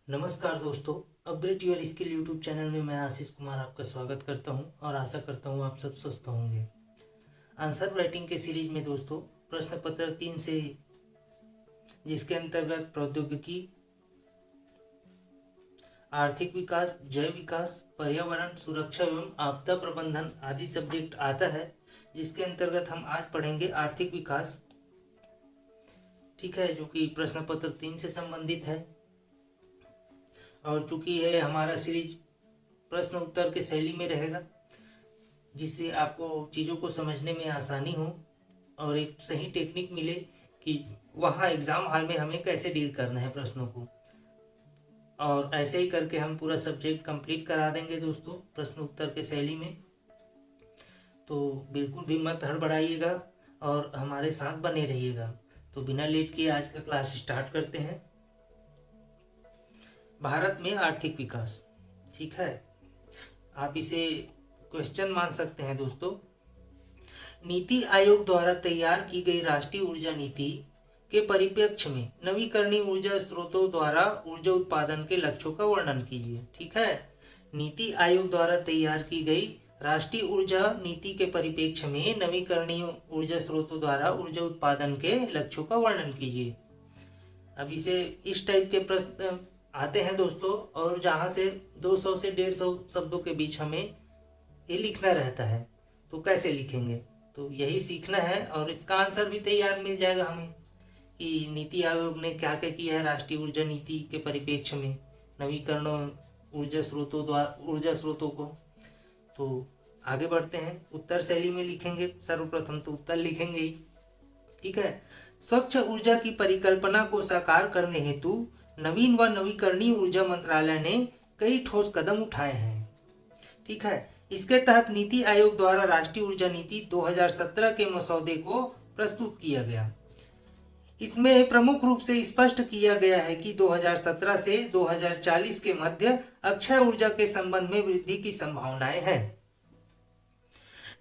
नमस्कार दोस्तों, upgrade your skill YouTube channel में मैं आशीष कुमार आपका स्वागत करता हूं और आशा करता हूं आप सब स्वस्थ होंगे। आंसर राइटिंग के सीरीज में दोस्तों प्रश्न पत्र 3 से, जिसके अंतर्गत प्रौद्योगिकी, आर्थिक विकास, जैव विकास, पर्यावरण, सुरक्षा एवं आपदा प्रबंधन आदि सब्जेक्ट आता है, जिसके अंतर्गत हम आज पढ़ेंगे आर्थिक विकास। ठीक है, जो कि प्रश्न पत्र 3 से संबंधित है और चूंकि है हमारा सीरीज प्रश्न उत्तर के शैली में रहेगा, जिससे आपको चीज़ों को समझने में आसानी हो और एक सही टेक्निक मिले कि वहाँ एग्ज़ाम हॉल में हमें कैसे डील करना है प्रश्नों को। और ऐसे ही करके हम पूरा सब्जेक्ट कंप्लीट करा देंगे दोस्तों प्रश्न उत्तर के शैली में। तो बिल्कुल भी मत हड़बड़ाइएगा और हमारे साथ बने रहिएगा। तो बिना लेट किए आज का क्लास स्टार्ट करते हैं। भारत में आर्थिक विकास, ठीक है, आप इसे क्वेश्चन मान सकते हैं दोस्तों। नीति आयोग द्वारा तैयार की गई राष्ट्रीय ऊर्जा नीति के परिप्रेक्ष्य में नवीकरणीय ऊर्जा स्रोतों द्वारा ऊर्जा उत्पादन के लक्ष्यों का वर्णन कीजिए। ठीक है, नीति आयोग द्वारा तैयार की गई राष्ट्रीय ऊर्जा नीति के परिप्रेक्ष्य में नवीकरणीय ऊर्जा स्रोतों द्वारा ऊर्जा उत्पादन के लक्ष्यों का वर्णन कीजिए। अब इसे इस टाइप के प्रश्न आते हैं दोस्तों, और जहाँ से 200 से 150 शब्दों के बीच हमें ये लिखना रहता है। तो कैसे लिखेंगे, तो यही सीखना है और इसका आंसर भी तैयार मिल जाएगा हमें कि नीति आयोग ने क्या क्या किया है राष्ट्रीय ऊर्जा नीति के परिप्रेक्ष्य में नवीकरण ऊर्जा स्रोतों को। तो आगे बढ़ते हैं, उत्तर शैली में लिखेंगे। सर्वप्रथम तो उत्तर लिखेंगे ही। ठीक है, स्वच्छ ऊर्जा की परिकल्पना को साकार करने हेतु नवीन व नवीकरणीय ऊर्जा मंत्रालय ने कई ठोस कदम उठाए हैं। ठीक है, इसके तहत नीति आयोग द्वारा राष्ट्रीय ऊर्जा नीति 2017 के मसौदे को प्रस्तुत किया गया। इसमें प्रमुख रूप से स्पष्ट किया गया है कि 2017 से 2040 के मध्य अक्षय ऊर्जा के संबंध में वृद्धि की संभावनाएं हैं।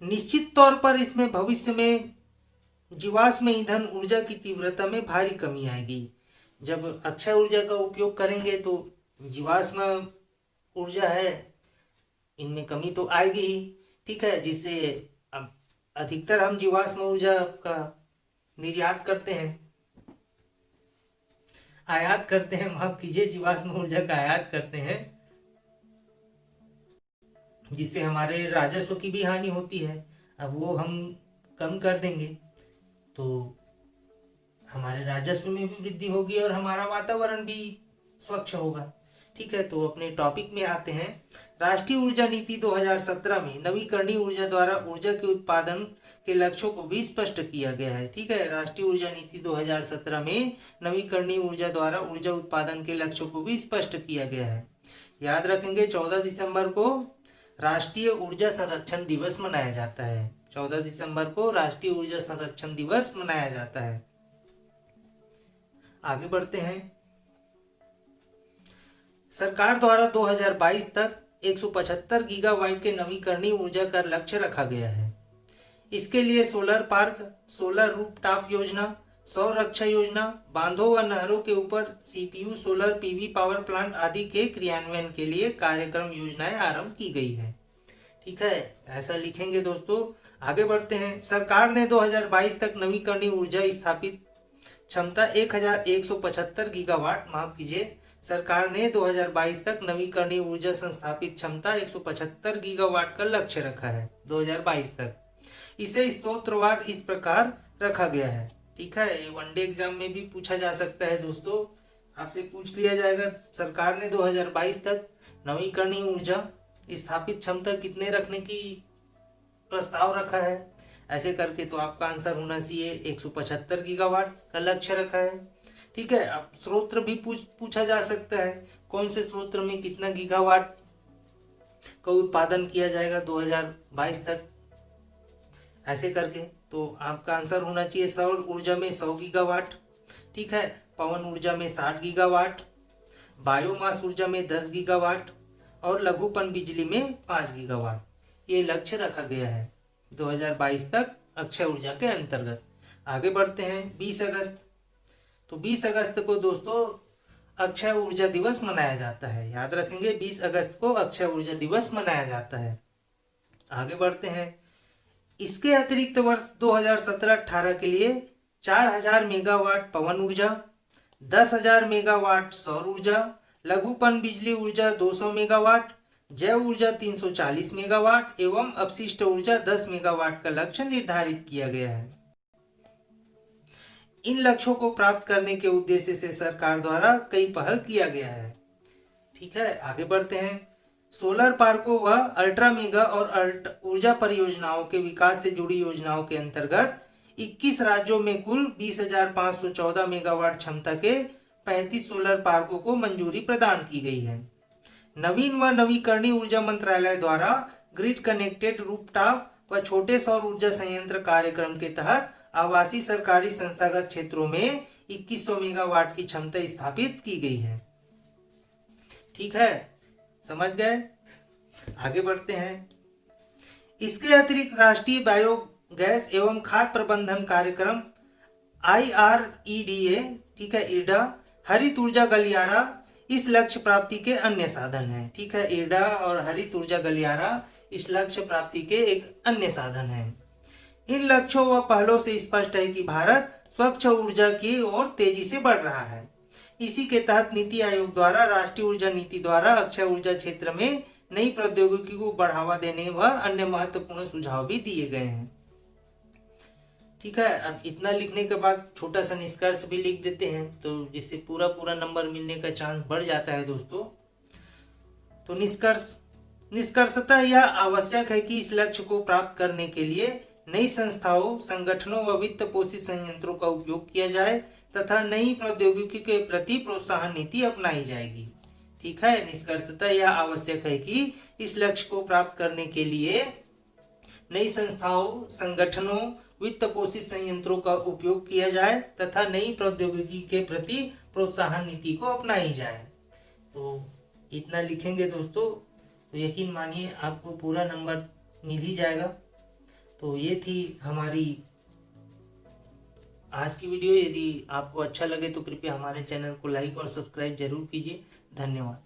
निश्चित तौर पर इसमें भविष्य में जीवाश्म ईंधन ऊर्जा की तीव्रता में भारी कमी आएगी। जब अक्षय ऊर्जा का उपयोग करेंगे तो जीवाश्म ऊर्जा है, इनमें कमी तो आएगी ही। ठीक है, जिससे अब अधिकतर हम जीवाश्म ऊर्जा का निर्यात करते हैं, आयात करते हैं, माफ कीजिए, जीवाश्म ऊर्जा का आयात करते हैं, जिससे हमारे राजस्व की भी हानि होती है। अब वो हम कम कर देंगे तो हमारे राजस्व में भी वृद्धि होगी और हमारा वातावरण भी स्वच्छ होगा। ठीक है, तो अपने टॉपिक में आते हैं। राष्ट्रीय ऊर्जा नीति 2017 में नवीकरणीय ऊर्जा द्वारा ऊर्जा के उत्पादन के लक्ष्यों को भी स्पष्ट किया गया है। ठीक है, राष्ट्रीय ऊर्जा नीति 2017 में नवीकरणीय ऊर्जा द्वारा ऊर्जा उत्पादन के लक्ष्यों को भी स्पष्ट किया गया है। याद रखेंगे, 14 दिसंबर को राष्ट्रीय ऊर्जा संरक्षण दिवस मनाया जाता है। 14 दिसंबर को राष्ट्रीय ऊर्जा संरक्षण दिवस मनाया जाता है। आगे बढ़ते हैं। सरकार द्वारा 2022 तक 175 गीगावाट के नवीकरणीय ऊर्जा का लक्ष्य रखा गया है। इसके लिए सोलर पार्क, सोलर रूफटॉप योजना, सौर रक्षा योजना, बांधों व नहरों के ऊपर CPU, solar PV power plant आदि के क्रियान्वयन के लिए कार्यक्रम योजनाएं आरंभ की गई है। ठीक है, ऐसा लिखेंगे दोस्तों। आगे बढ़ते हैं। सरकार ने 2022 तक नवीकरणीय ऊर्जा स्थापित क्षमता 1175 गीगावाट, माफ कीजिए, सरकार ने 2022 तक नवीकरणीय ऊर्जा संस्थापित क्षमता 175 गीगावाट का लक्ष्य रखा है 2022 तक। इसे स्तोत्रवार इस प्रकार रखा गया है। ठीक है, ये वनडे एग्जाम में भी पूछा जा सकता है दोस्तों, आपसे पूछ लिया जाएगा सरकार ने 2022 तक नवीकरणीय ऊर्जा स्थापित क्षमता कितने रखने की प्रस्ताव रखा है, ऐसे करके तो आपका आंसर होना चाहिए 175 गीगावाट का लक्ष्य रखा है। ठीक है, अब स्रोत भी पूछा जा सकता है, कौन से स्रोत में कितना गीगावाट का उत्पादन किया जाएगा 2022 तक, ऐसे करके तो आपका आंसर होना चाहिए सौर ऊर्जा में 100 गीगावाट। ठीक है, पवन ऊर्जा में 60 गीगावाट, बायोमास ऊर्जा में 10 गीगावाट और लघुपन बिजली में 5 गीगावाट। ये लक्ष्य रखा गया है 2022 तक अक्षय ऊर्जा के अंतर्गत। आगे बढ़ते हैं। 20 अगस्त, तो 20 अगस्त को दोस्तों अक्षय ऊर्जा दिवस मनाया जाता है। याद रखेंगे 20 अगस्त को अक्षय ऊर्जा दिवस मनाया जाता है। आगे बढ़ते हैं। इसके अतिरिक्त वर्ष 2017-18 के लिए 4000 मेगावाट पवन ऊर्जा, 10,000 मेगावाट सौर ऊर्जा, लघु पन बिजली ऊर्जा 200 मेगावाट, जैव ऊर्जा 340 मेगावाट एवं अपशिष्ट ऊर्जा 10 मेगावाट का लक्ष्य निर्धारित किया गया है। इन लक्ष्यों को प्राप्त करने के उद्देश्य से सरकार द्वारा कई पहल किया गया है। ठीक है, आगे बढ़ते हैं। सोलर पार्कों व अल्ट्रा मेगा और ऊर्जा परियोजनाओं के विकास से जुड़ी योजनाओं के अंतर्गत 21 राज्यों में कुल 20,514 मेगावाट क्षमता के 35 सोलर पार्कों को मंजूरी प्रदान की गई है। नवीन व नवीकरणीय ऊर्जा मंत्रालय द्वारा ग्रिड कनेक्टेड रूफटॉप व छोटे सौर ऊर्जा संयंत्र कार्यक्रम के तहत आवासीय सरकारी संस्थागत क्षेत्रों में 2100 मेगावाट की क्षमता स्थापित की गई है। ठीक है, समझ गए। आगे बढ़ते हैं। इसके अतिरिक्त राष्ट्रीय बायोगैस एवं खाद्य प्रबंधन कार्यक्रम IREDA, ठीक है, ईडा, हरित ऊर्जा गलियारा इस लक्ष्य प्राप्ति के अन्य साधन है। ठीक है, ईडा और हरित ऊर्जा गलियारा इस लक्ष्य प्राप्ति के एक अन्य साधन है। इन लक्ष्यों व पहलों से स्पष्ट है कि भारत स्वच्छ ऊर्जा की ओर तेजी से बढ़ रहा है। इसी के तहत नीति आयोग द्वारा राष्ट्रीय ऊर्जा नीति द्वारा अक्षय ऊर्जा क्षेत्र में नई प्रौद्योगिकी को बढ़ावा देने व अन्य महत्वपूर्ण सुझाव भी दिए गए हैं। ठीक है, अब इतना लिखने के बाद छोटा सा निष्कर्ष भी लिख देते हैं, तो जिससे पूरा नंबर मिलने का चांस बढ़ जाता है दोस्तों। तो निष्कर्षतः यह आवश्यक है कि इस लक्ष्य को प्राप्त करने के लिए नई संस्थाओं, संगठनों व वित्त पोषित संयंत्रों का उपयोग किया जाए तथा नई प्रौद्योगिकी के प्रति प्रोत्साहन नीति अपनाई जाएगी। ठीक है, निष्कर्षतः यह आवश्यक है कि इस लक्ष्य को प्राप्त करने के लिए नई संस्थाओं, संगठनों, वित्त पोषित संयंत्रों का उपयोग किया जाए तथा नई प्रौद्योगिकी के प्रति प्रोत्साहन नीति को अपनाई जाए। तो इतना लिखेंगे दोस्तों, तो यकीन मानिए आपको पूरा नंबर मिल ही जाएगा। तो ये थी हमारी आज की वीडियो। यदि आपको अच्छा लगे तो कृपया हमारे चैनल को लाइक और सब्सक्राइब जरूर कीजिए। धन्यवाद।